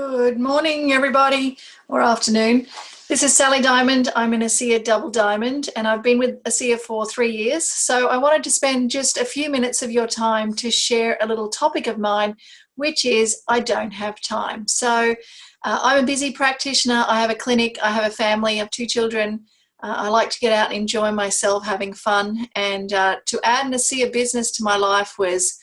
Good morning, everybody, or afternoon. This is Sally Diamond. I'm an ASEA Double Diamond, and I've been with ASEA for 3 years. So I wanted to spend just a few minutes of your time to share a little topic of mine, which is I don't have time. So I'm a busy practitioner. I have a clinic. I have a family. I have 2 children. I like to get out and enjoy myself, having fun. And to add an ASEA business to my life was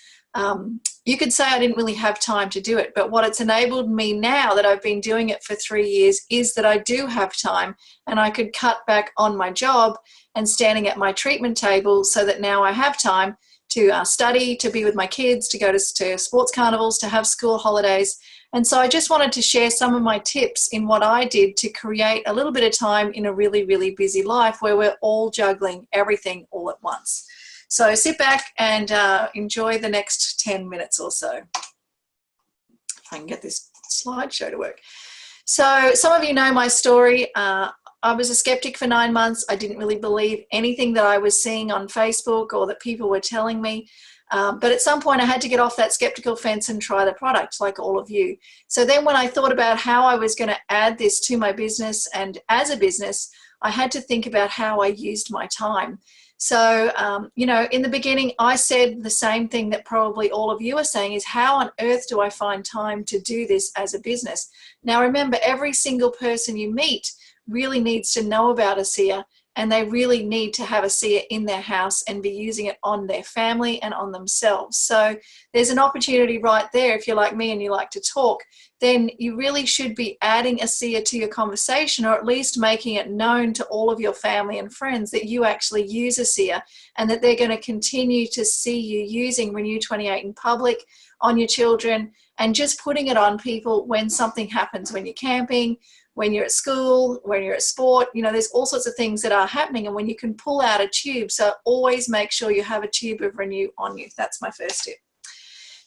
you could say I didn't really have time to do it, but what it's enabled me now that I've been doing it for 3 years is that I do have time, and I could cut back on my job and standing at my treatment table so that now I have time to study, to be with my kids, to go to sports carnivals, to have school holidays. And so I just wanted to share some of my tips in what I did to create a little bit of time in a really, really busy life where we're all juggling everything all at once. So sit back and enjoy the next 10 minutes or so. If I can get this slideshow to work. So some of you know my story. I was a skeptic for 9 months. I didn't really believe anything that I was seeing on Facebook or that people were telling me. But at some point I had to get off that skeptical fence and try the product, like all of you. So then when I thought about how I was going to add this to my business and as a business, I had to think about how I used my time. So, you know, in the beginning, I said the same thing that probably all of you are saying is, how on earth do I find time to do this as a business? Now, remember, every single person you meet really needs to know about ASEA, and they really need to have ASEA in their house and be using it on their family and on themselves. So there's an opportunity right there. If you're like me and you like to talk, then you really should be adding ASEA to your conversation, or at least making it known to all of your family and friends that you actually use ASEA and that they're going to continue to see you using Renew 28 in public, on your children, and just putting it on people when something happens, when you're camping, when you're at school, when you're at sport. You know, there's all sorts of things that are happening, and when you can pull out a tube. So always make sure you have a tube of Renew on you. That's my first tip.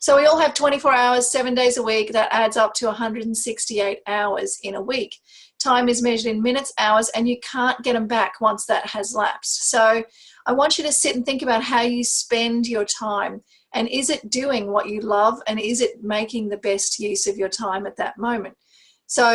So we all have 24 hours, 7 days a week. That adds up to 168 hours in a week. Time is measured in minutes, hours, and you can't get them back once that has lapsed. So I want you to sit and think about how you spend your time. And is it doing what you love? And is it making the best use of your time at that moment? So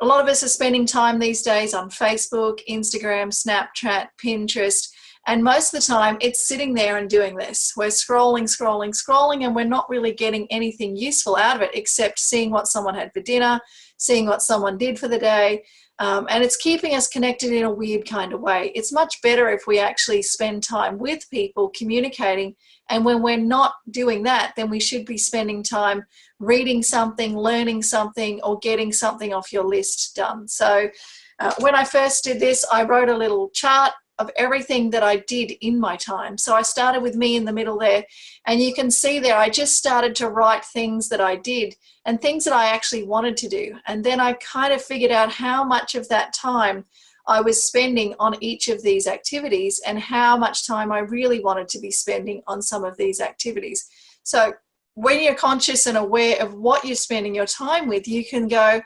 a lot of us are spending time these days on Facebook, Instagram, Snapchat, Pinterest. And most of the time, it's sitting there and doing this. We're scrolling, scrolling, scrolling, and we're not really getting anything useful out of it except seeing what someone had for dinner, seeing what someone did for the day. And it's keeping us connected in a weird kind of way. It's much better if we actually spend time with people, communicating. And when we're not doing that, then we should be spending time reading something, learning something, or getting something off your list done. So when I first did this, I wrote a little chart of everything that I did in my time. So I started with me in the middle there, and you can see there I just started to write things that I did and things that I actually wanted to do. And then I kind of figured out how much of that time I was spending on each of these activities and how much time I really wanted to be spending on some of these activities. So when you're conscious and aware of what you're spending your time with, you can go,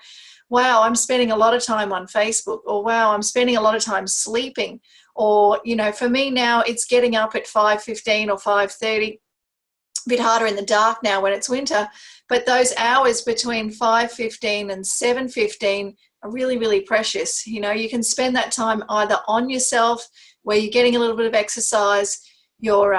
wow, I'm spending a lot of time on Facebook, or wow, I'm spending a lot of time sleeping. Or, you know, for me now, it's getting up at 5:15 or 5:30, a bit harder in the dark now when it's winter, but those hours between 5:15 and 7:15 are really, really precious. You know, you can spend that time either on yourself, where you're getting a little bit of exercise, you're,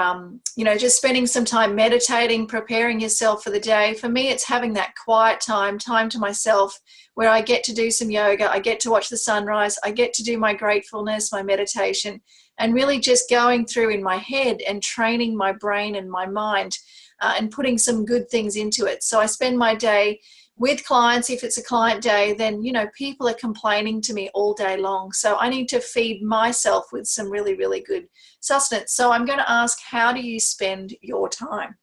you know, just spending some time meditating, preparing yourself for the day. For me, it's having that quiet time to myself, where I get to do some yoga, I get to watch the sunrise, I get to do my gratefulness, my meditation, and really just going through in my head and training my brain and my mind and putting some good things into it. So I spend my day with clients. If it's a client day, then, you know, people are complaining to me all day long. So I need to feed myself with some really, really good sustenance. So I'm going to ask, how do you spend your time?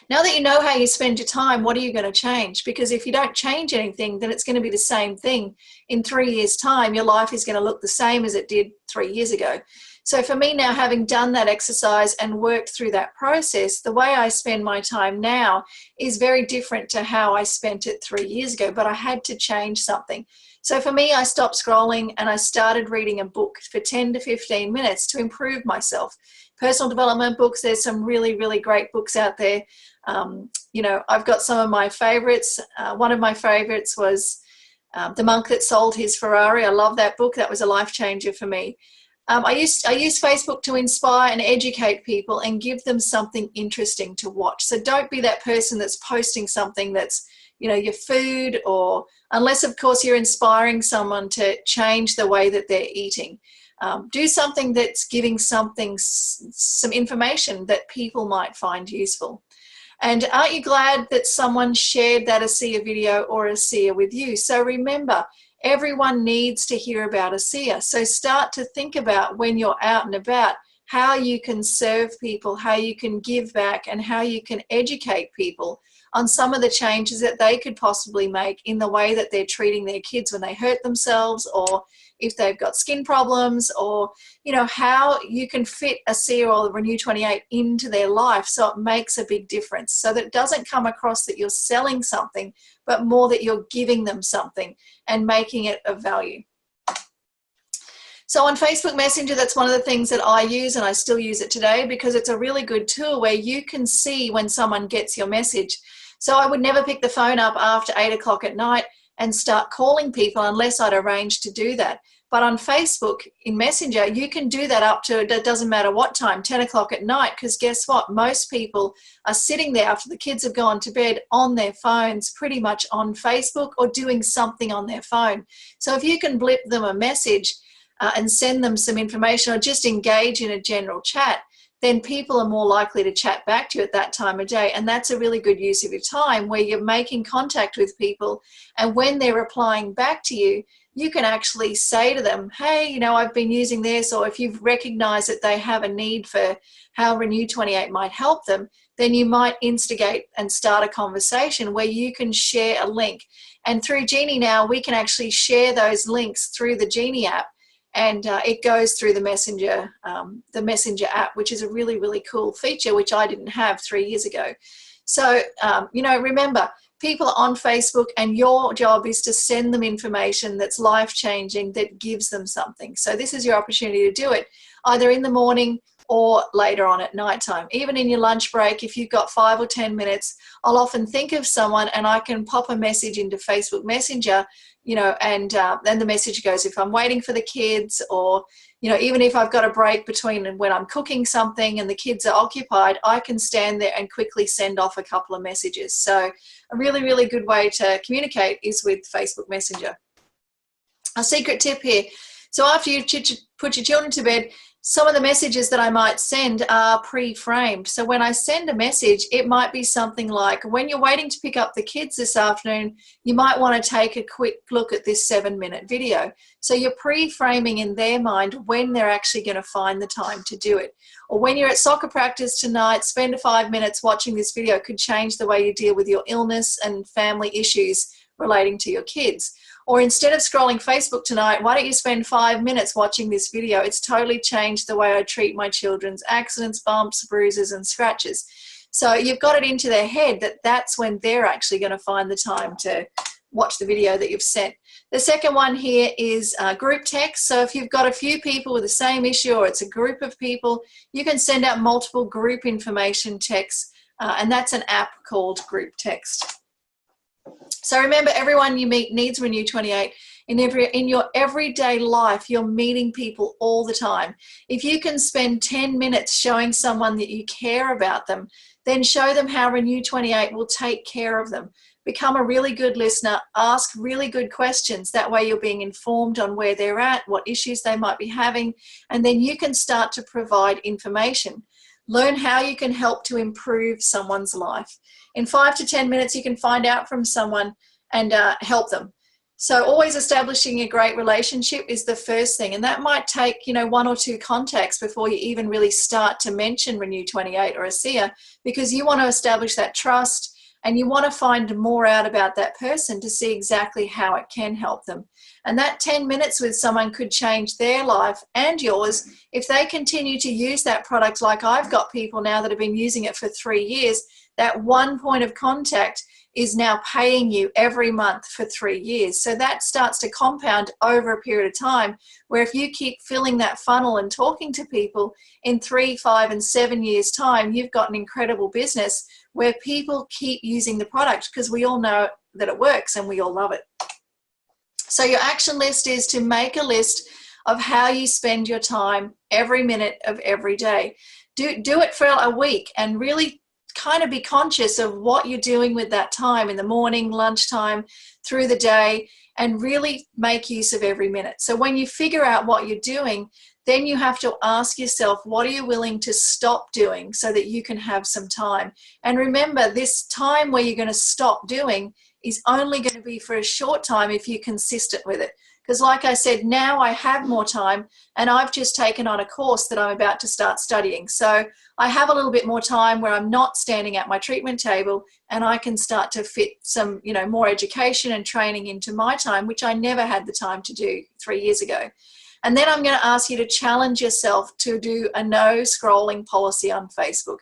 Now that you know how you spend your time, what are you going to change? Because if you don't change anything, then it's going to be the same thing. In 3 years' time, your life is going to look the same as it did 3 years ago. So for me now, having done that exercise and worked through that process, the way I spend my time now is very different to how I spent it 3 years ago, but I had to change something. So for me, I stopped scrolling and I started reading a book for 10 to 15 minutes to improve myself. Personal development books, there's some really, really great books out there. You know, I've got some of my favorites. One of my favorites was The Monk That Sold His Ferrari. I love that book. That was a life changer for me. I use Facebook to inspire and educate people and give them something interesting to watch. So don't be that person that's posting something that's, you know, your food, or unless of course you're inspiring someone to change the way that they're eating. Do something that's giving some information that people might find useful. And aren't you glad that someone shared that ASEA video or ASEA with you? So remember, everyone needs to hear about ASEA. So start to think about, when you're out and about, how you can serve people, how you can give back, and how you can educate people on some of the changes that they could possibly make in the way that they're treating their kids when they hurt themselves, or if they've got skin problems, or, you know, how you can fit ASEA or Renew 28 into their life so it makes a big difference, so that it doesn't come across that you're selling something, but more that you're giving them something and making it of value. So on Facebook Messenger, that's one of the things that I use, and I still use it today because it's a really good tool where you can see when someone gets your message. So I would never pick the phone up after 8 o'clock at night and start calling people unless I'd arranged to do that. But on Facebook, in Messenger, you can do that up to, it doesn't matter what time, 10 o'clock at night, because guess what? Most people are sitting there after the kids have gone to bed on their phones, pretty much on Facebook or doing something on their phone. So if you can blip them a message and send them some information, or just engage in a general chat, then people are more likely to chat back to you at that time of day. And that's a really good use of your time, where you're making contact with people, and when they're replying back to you, you can actually say to them, hey, you know, I've been using this, or if you've recognized that they have a need for how Renew 28 might help them, then you might instigate and start a conversation where you can share a link. And through Genie now, we can actually share those links through the Genie app, and it goes through the Messenger app, which is a really, really cool feature, which I didn't have 3 years ago. So, you know, remember, people are on Facebook, and your job is to send them information that's life-changing, that gives them something. So this is your opportunity to do it, either in the morning or later on at nighttime. Even in your lunch break, if you've got 5 or 10 minutes, I'll often think of someone and I can pop a message into Facebook Messenger, you know, and then the message goes, if I'm waiting for the kids, or, you know, even if I've got a break between when I'm cooking something and the kids are occupied, I can stand there and quickly send off a couple of messages. So a really, really good way to communicate is with Facebook Messenger. A secret tip here. So after you put your children to bed, some of the messages that I might send are pre-framed. So when I send a message, it might be something like, when you're waiting to pick up the kids this afternoon, you might want to take a quick look at this 7-minute video. So you're pre-framing in their mind when they're actually going to find the time to do it. Or when you're at soccer practice tonight, spend 5 minutes watching this video. It could change the way you deal with your illness and family issues relating to your kids. Or instead of scrolling Facebook tonight, why don't you spend 5 minutes watching this video? It's totally changed the way I treat my children's accidents, bumps, bruises, and scratches. So you've got it into their head that that's when they're actually going to find the time to watch the video that you've sent. The second one here is group text. So if you've got a few people with the same issue, or it's a group of people, you can send out multiple group information texts, and that's an app called Group Text. So remember, everyone you meet needs Renew 28. In your everyday life, you're meeting people all the time. If you can spend 10 minutes showing someone that you care about them, then show them how Renew 28 will take care of them. Become a really good listener, ask really good questions. That way you're being informed on where they're at, what issues they might be having, and then you can start to provide information. Learn how you can help to improve someone's life. In 5 to 10 minutes, you can find out from someone and help them. So always establishing a great relationship is the first thing. And that might take, you know, 1 or 2 contacts before you even really start to mention Renew 28 or ASEA, because you want to establish that trust and you want to find more out about that person to see exactly how it can help them. And that 10 minutes with someone could change their life and yours if they continue to use that product. Like I've got people now that have been using it for 3 years. That one point of contact is now paying you every month for 3 years. So that starts to compound over a period of time, where if you keep filling that funnel and talking to people, in 3, 5, and 7 years' time, you've got an incredible business where people keep using the product because we all know that it works and we all love it. So your action list is to make a list of how you spend your time every minute of every day. Do it for a week and really kind of be conscious of what you're doing with that time in the morning, lunchtime, through the day, and really make use of every minute. So when you figure out what you're doing, then you have to ask yourself, what are you willing to stop doing so that you can have some time? And remember, this time where you're going to stop doing is only going to be for a short time if you're consistent with it. Because like I said, now I have more time and I've just taken on a course that I'm about to start studying. So I have a little bit more time where I'm not standing at my treatment table, and I can start to fit some, more education and training into my time, which I never had the time to do 3 years ago. And then I'm going to ask you to challenge yourself to do a no scrolling policy on Facebook.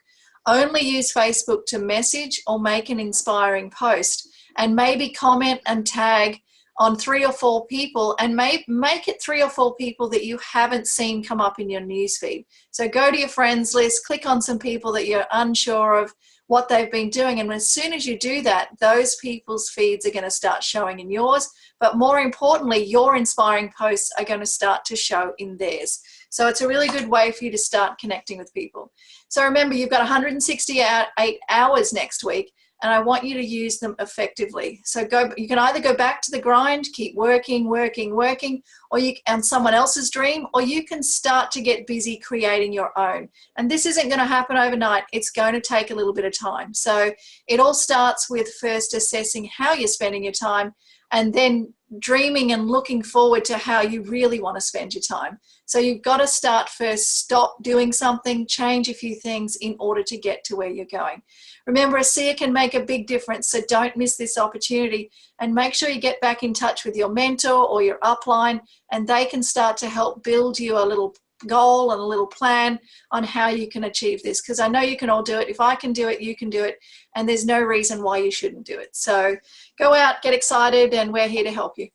Only use Facebook to message or make an inspiring post, and maybe comment and tag on 3 or 4 people, and make it 3 or 4 people that you haven't seen come up in your newsfeed. So go to your friends list, click on some people that you're unsure of what they've been doing, and as soon as you do that, those people's feeds are going to start showing in yours, but more importantly, your inspiring posts are going to start to show in theirs. So it's a really good way for you to start connecting with people. So remember, you've got 168 hours next week, and I want you to use them effectively. So you can either go back to the grind, keep working, or on someone else's dream, or you can start to get busy creating your own. And this isn't going to happen overnight. It's going to take a little bit of time. So it all starts with first assessing how you're spending your time, and then dreaming and looking forward to how you really want to spend your time. So you've got to start first, stop doing something, change a few things in order to get to where you're going. Remember, a seer can make a big difference, so don't miss this opportunity, and make sure you get back in touch with your mentor or your upline, and they can start to help build you a little goal and a little plan on how you can achieve this, because I know you can all do it. If I can do it, you can do it, and there's no reason why you shouldn't do it. So go out, get excited, and we're here to help you.